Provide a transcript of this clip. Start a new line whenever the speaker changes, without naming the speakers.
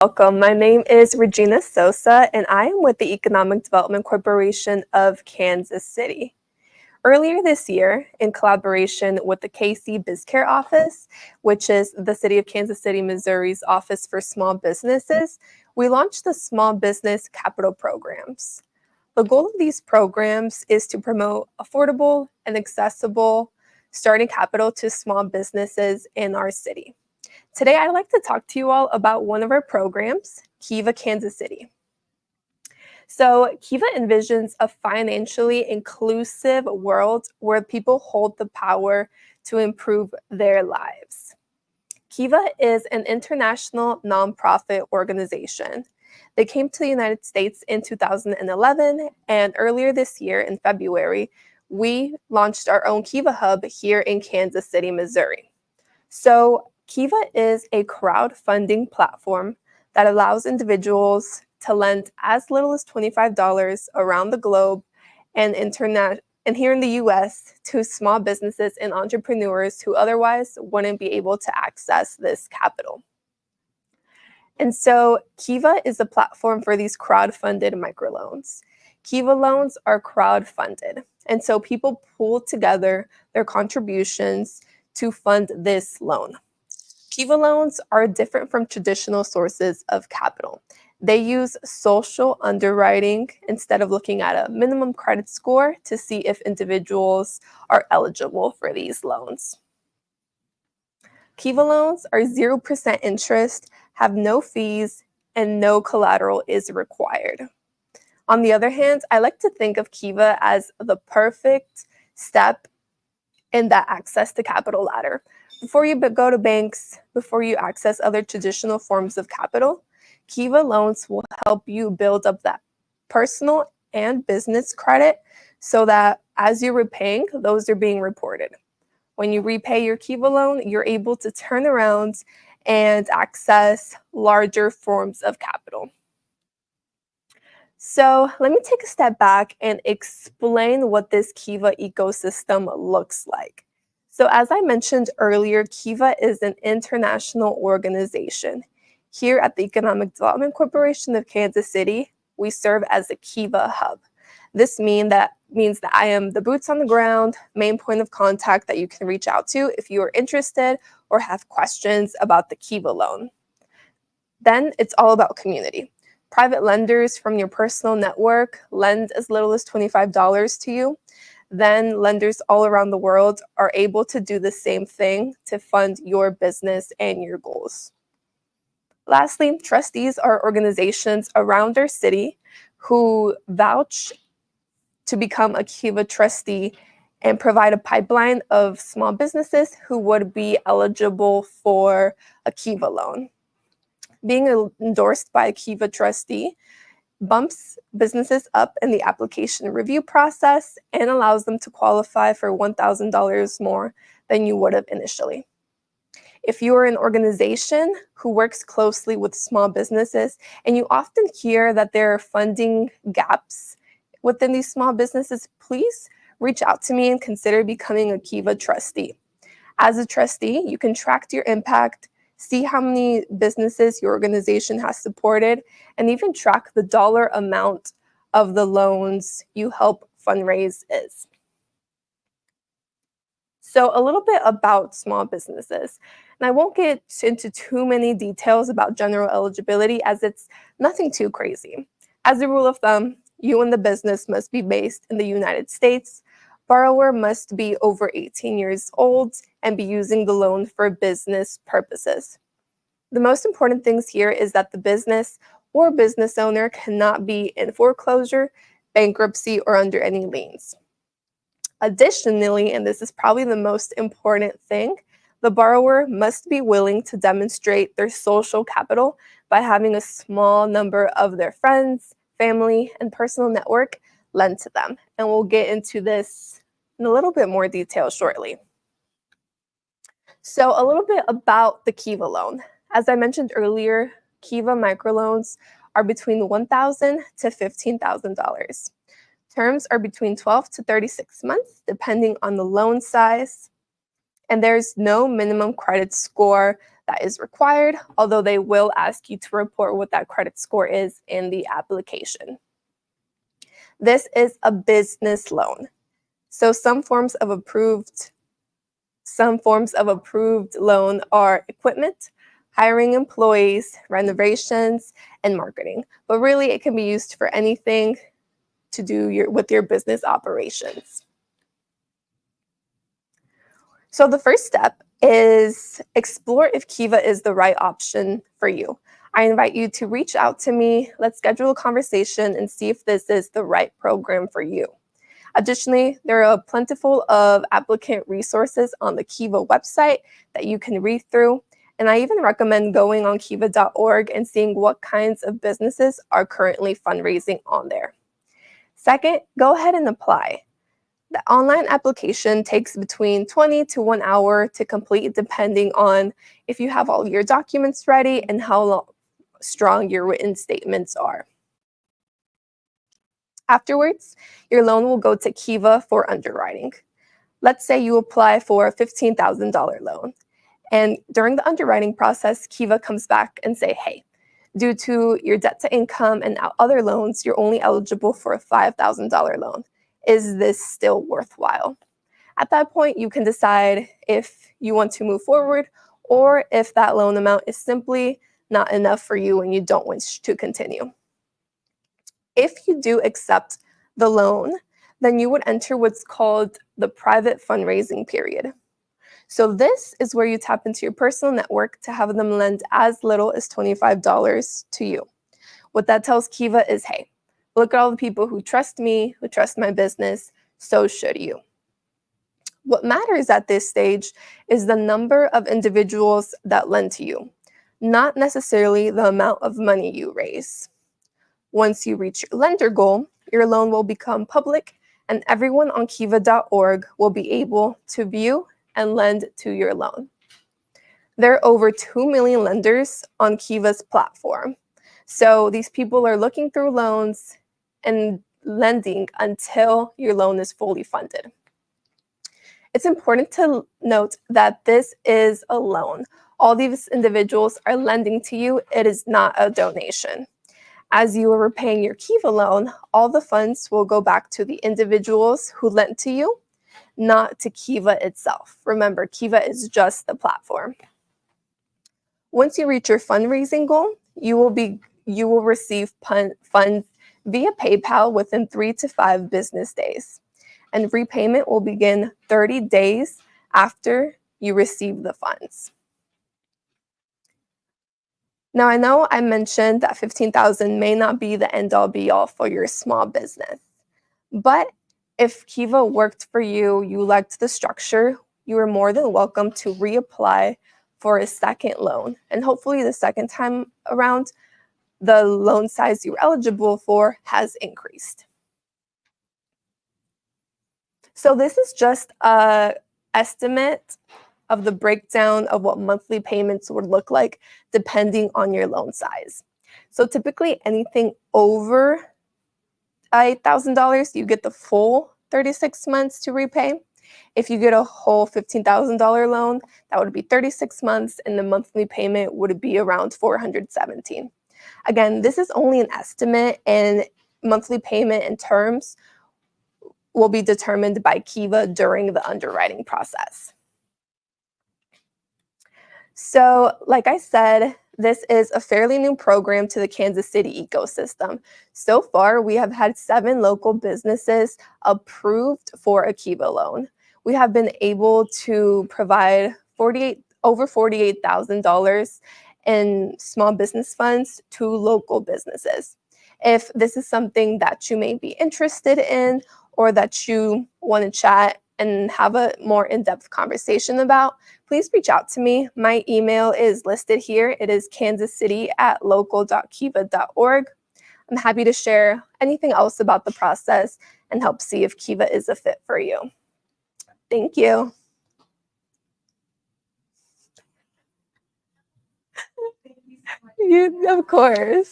Welcome. My name is Regina Sosa, and I am with the Economic Development Corporation of Kansas City. Earlier this year, in collaboration with the KC BizCare office, which is the City of Kansas City, Missouri's Office for Small Businesses, we launched the Small Business Capital Programs. The goal of these programs is to promote affordable and accessible starting capital to small businesses in our city. Today, I'd like to talk to you all about one of our programs, Kiva Kansas City. So Kiva envisions a financially inclusive world where people hold the power to improve their lives. Kiva is an international nonprofit organization. They came to the United States in 2011, and earlier this year in February, we launched our own Kiva Hub here in Kansas City, Missouri. So Kiva is a crowdfunding platform that allows individuals to lend as little as $25 around the globe and here in the US to small businesses and entrepreneurs who otherwise wouldn't be able to access this capital. And so Kiva is a platform for these crowdfunded microloans. Kiva loans are crowdfunded, and so people pool together their contributions to fund this loan. Kiva loans are different from traditional sources of capital. They use social underwriting instead of looking at a minimum credit score to see if individuals are eligible for these loans. Kiva loans are 0% interest, have no fees, and no collateral is required. On the other hand, I like to think of Kiva as the perfect step in that access to capital ladder. Before you go to banks, before you access other traditional forms of capital, Kiva loans will help you build up that personal and business credit so that as you're repaying, those are being reported. When you repay your Kiva loan, you're able to turn around and access larger forms of capital. So let me take a step back and explain what this Kiva ecosystem looks like. So as I mentioned earlier, Kiva is an international organization. Here at the Economic Development Corporation of Kansas City, we serve as a Kiva hub. This means that I am the boots on the ground, main point of contact that you can reach out to if you are interested or have questions about the Kiva loan. Then it's all about community. Private lenders from your personal network lend as little as $25 to you. Then lenders all around the world are able to do the same thing to fund your business and your goals. Lastly, trustees are organizations around our city who vouch to become a Kiva trustee and provide a pipeline of small businesses who would be eligible for a Kiva loan. Being endorsed by a Kiva trustee bumps businesses up in the application review process and allows them to qualify for $1,000 more than you would have initially. If you are an organization who works closely with small businesses and you often hear that there are funding gaps within these small businesses, please reach out to me and consider becoming a Kiva trustee. As a trustee, you can track your impact, see how many businesses your organization has supported, and even track the dollar amount of the loans you help fundraise is. So a little bit about small businesses. And I won't get into too many details about general eligibility as it's nothing too crazy. As a rule of thumb, you and the business must be based in the United States. Borrower must be over 18 years old and be using the loan for business purposes. The most important things here is that the business or business owner cannot be in foreclosure, bankruptcy, or under any liens. Additionally, and this is probably the most important thing, the borrower must be willing to demonstrate their social capital by having a small number of their friends, family, and personal network lend to them. And we'll get into this in a little bit more detail shortly. So a little bit about the Kiva loan. As I mentioned earlier, Kiva microloans are between $1,000 to $15,000. Terms are between 12 to 36 months, depending on the loan size. And there's no minimum credit score that is required, although they will ask you to report what that credit score is in the application. This is a business loan. So some forms of approved loan are equipment, hiring employees, renovations, and marketing. But really, it can be used for anything to do with your business operations. So the first step is explore if Kiva is the right option for you. I invite you to reach out to me. Let's schedule a conversation and see if this is the right program for you. Additionally, there are plentiful of applicant resources on the Kiva website that you can read through. And I even recommend going on kiva.org and seeing what kinds of businesses are currently fundraising on there. Second, go ahead and apply. The online application takes between 20 to 1 hour to complete, depending on if you have all your documents ready and how strong your written statements are. Afterwards, your loan will go to Kiva for underwriting. Let's say you apply for a $15,000 loan. And during the underwriting process, Kiva comes back and say, hey, due to your debt to income and other loans, you're only eligible for a $5,000 loan. Is this still worthwhile? At that point, you can decide if you want to move forward or if that loan amount is simply not enough for you and you don't wish to continue. If you do accept the loan, then you would enter what's called the private fundraising period. So this is where you tap into your personal network to have them lend as little as $25 to you. What that tells Kiva is, hey, look at all the people who trust me, who trust my business, so should you. What matters at this stage is the number of individuals that lend to you, not necessarily the amount of money you raise. Once you reach your lender goal, your loan will become public and everyone on kiva.org will be able to view and lend to your loan. There are over 2 million lenders on Kiva's platform. So these people are looking through loans and lending until your loan is fully funded. It's important to note that this is a loan. All these individuals are lending to you. It is not a donation. As you are repaying your Kiva loan, all the funds will go back to the individuals who lent to you, not to Kiva itself. Remember, Kiva is just the platform. Once you reach your fundraising goal, you will receive funds via PayPal within 3 to 5 business days. And repayment will begin 30 days after you receive the funds. Now, I know I mentioned that $15,000 may not be the end-all be-all for your small business. But if Kiva worked for you, you liked the structure, you are more than welcome to reapply for a second loan. And hopefully the second time around, the loan size you're eligible for has increased. So this is just an estimate of the breakdown of what monthly payments would look like depending on your loan size. So typically anything over $8,000, you get the full 36 months to repay. If you get a whole $15,000 loan, that would be 36 months and the monthly payment would be around $417. Again, this is only an estimate and monthly payment and terms will be determined by Kiva during the underwriting process. So, like I said, this is a fairly new program to the Kansas City ecosystem. So far, we have had 7 local businesses approved for a Kiva loan. We have been able to provide over $48,000 in small business funds to local businesses. If this is something that you may be interested in or that you want to chat and have a more in-depth conversation about, please reach out to me. My email is listed here. It is kansascity@local.kiva.org. I'm happy to share anything else about the process and help see if Kiva is a fit for you. Thank you. Of course.